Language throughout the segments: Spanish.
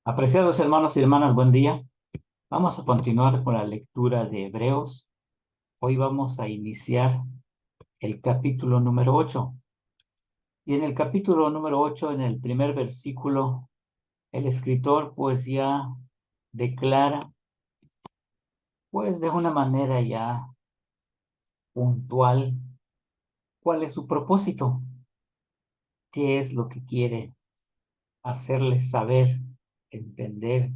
Apreciados hermanos y hermanas, buen día. Vamos a continuar con la lectura de Hebreos. Hoy vamos a iniciar el capítulo número 8. Y en el capítulo número 8, en el primer versículo, el escritor pues ya declara, pues de una manera ya puntual, cuál es su propósito, qué es lo que quiere hacerles saber, entender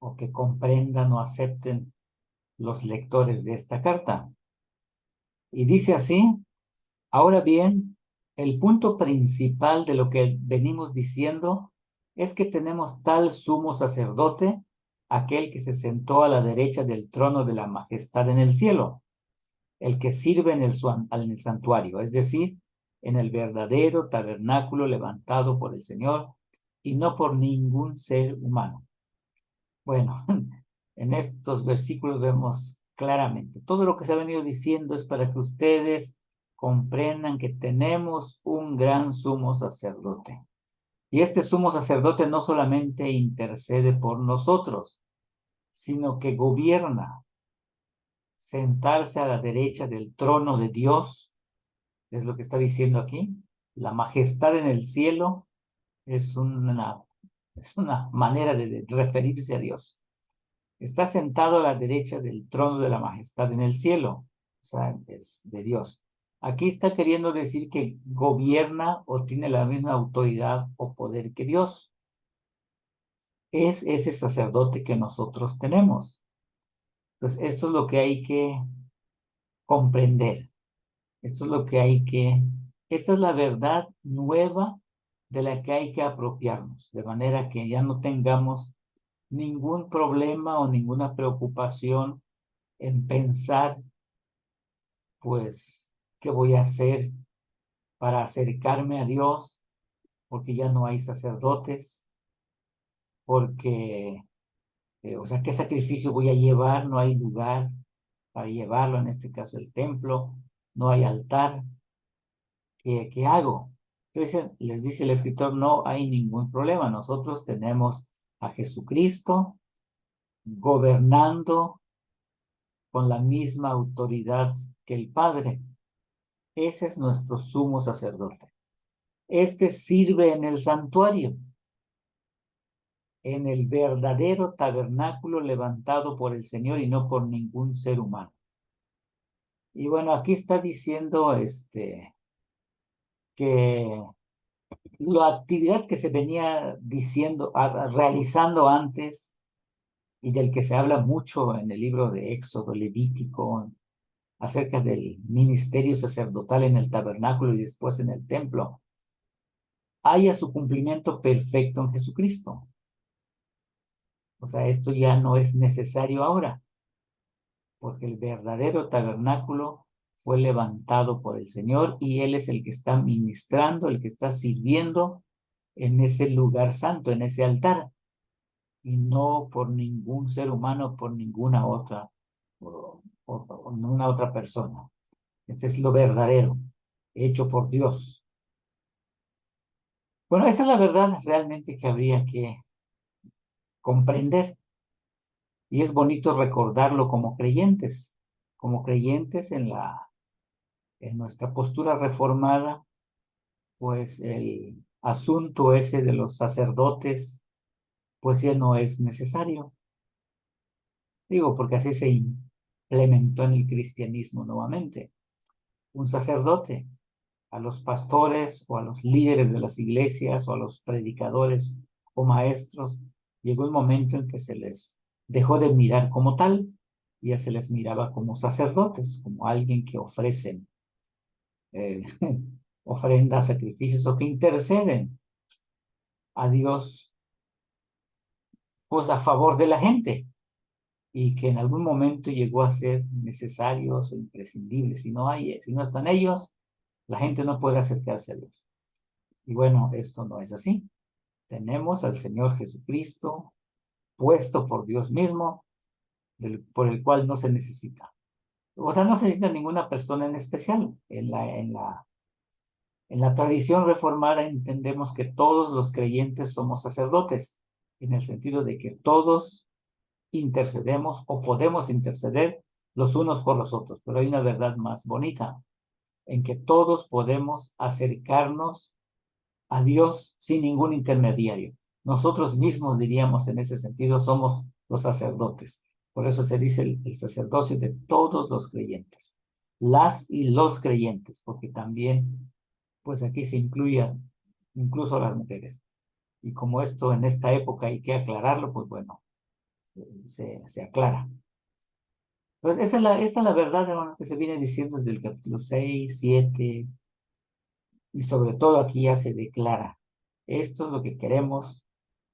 o que comprendan o acepten los lectores de esta carta. Y dice así: ahora bien, el punto principal de lo que venimos diciendo es que tenemos tal sumo sacerdote, aquel que se sentó a la derecha del trono de la majestad en el cielo, el que sirve en el santuario, es decir, en el verdadero tabernáculo levantado por el Señor y no por ningún ser humano. Bueno, en estos versículos vemos claramente, todo lo que se ha venido diciendo es para que ustedes comprendan que tenemos un gran sumo sacerdote. Y este sumo sacerdote no solamente intercede por nosotros, sino que gobierna. Sentarse a la derecha del trono de Dios, es lo que está diciendo aquí. La majestad en el cielo es una manera de referirse a Dios. Está sentado a la derecha del trono de la majestad en el cielo, o sea, es de Dios. Aquí está queriendo decir que gobierna o tiene la misma autoridad o poder que Dios. Es ese sacerdote que nosotros tenemos. Entonces, esto es lo que hay que comprender. Esto es lo que esta es la verdad nueva de la que hay que apropiarnos, de manera que ya no tengamos ningún problema o ninguna preocupación en pensar, pues, ¿qué voy a hacer para acercarme a Dios? Porque ya no hay sacerdotes, porque, o sea, ¿qué sacrificio voy a llevar? No hay lugar para llevarlo, en este caso el templo, no hay altar. ¿Qué hago? Entonces, les dice el escritor, no hay ningún problema. Nosotros tenemos a Jesucristo gobernando con la misma autoridad que el Padre. Ese es nuestro sumo sacerdote. Este sirve en el santuario, en el verdadero tabernáculo levantado por el Señor y no por ningún ser humano. Y bueno, aquí está diciendo que la actividad que se venía diciendo, realizando antes y del que se habla mucho en el libro de Éxodo, Levítico, acerca del ministerio sacerdotal en el tabernáculo y después en el templo, haya su cumplimiento perfecto en Jesucristo. O sea, esto ya no es necesario ahora, porque el verdadero tabernáculo fue levantado por el Señor y Él es el que está ministrando, el que está sirviendo en ese lugar santo, en ese altar, y no por ningún ser humano, por ninguna otra, o ninguna otra persona. Este es lo verdadero, hecho por Dios. Bueno, esa es la verdad realmente que habría que comprender. Y es bonito recordarlo como creyentes en nuestra postura reformada, pues el asunto ese de los sacerdotes, pues ya no es necesario. Digo, porque así se implementó en el cristianismo nuevamente. Un sacerdote, a los pastores o a los líderes de las iglesias o a los predicadores o maestros, llegó el momento en que se les dejó de mirar como tal, y ya se les miraba como sacerdotes, como alguien que ofrecen eh, ofrendas, sacrificios o que interceden a Dios pues a favor de la gente, y que en algún momento llegó a ser necesarios o imprescindibles. Si no están ellos, la gente no puede acercarse a Dios. Y bueno, esto no es así. Tenemos al Señor Jesucristo puesto por Dios mismo, por el cual no se necesita. O sea, no se necesita ninguna persona en especial. En la tradición reformada entendemos que todos los creyentes somos sacerdotes, en el sentido de que todos intercedemos o podemos interceder los unos por los otros, pero hay una verdad más bonita, en que todos podemos acercarnos a Dios sin ningún intermediario. Nosotros mismos, diríamos en ese sentido, somos los sacerdotes. Por eso se dice el sacerdocio de todos los creyentes. Las y los creyentes, porque también, pues aquí se incluyen incluso las mujeres. Y como esto en esta época hay que aclararlo, pues bueno, se aclara. Entonces, esta es la verdad, hermanos, que se viene diciendo desde el capítulo 6, 7, y sobre todo aquí ya se declara. Esto es lo que queremos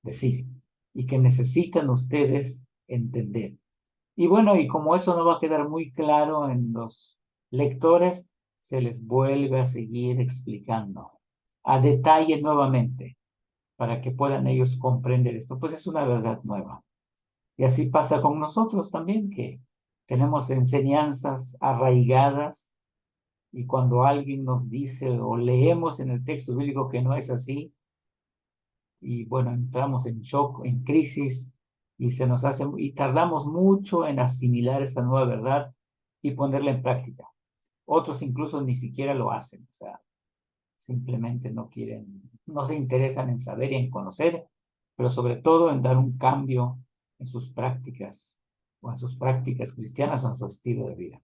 decir y que necesitan ustedes entender. Y bueno, y como eso no va a quedar muy claro en los lectores, se les vuelve a seguir explicando a detalle nuevamente para que puedan ellos comprender esto. Pues es una verdad nueva. Y así pasa con nosotros también, que tenemos enseñanzas arraigadas y cuando alguien nos dice o leemos en el texto bíblico que no es así, y bueno, entramos en shock, en crisis, y se nos hace, y tardamos mucho en asimilar esa nueva verdad y ponerla en práctica. Otros incluso ni siquiera lo hacen, o sea, simplemente no quieren, no se interesan en saber y en conocer, pero sobre todo en dar un cambio en sus prácticas, o en sus prácticas cristianas o en su estilo de vida.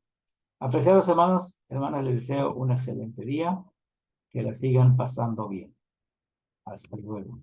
Apreciados hermanos, hermanas, les deseo un excelente día, que la sigan pasando bien. Hasta luego.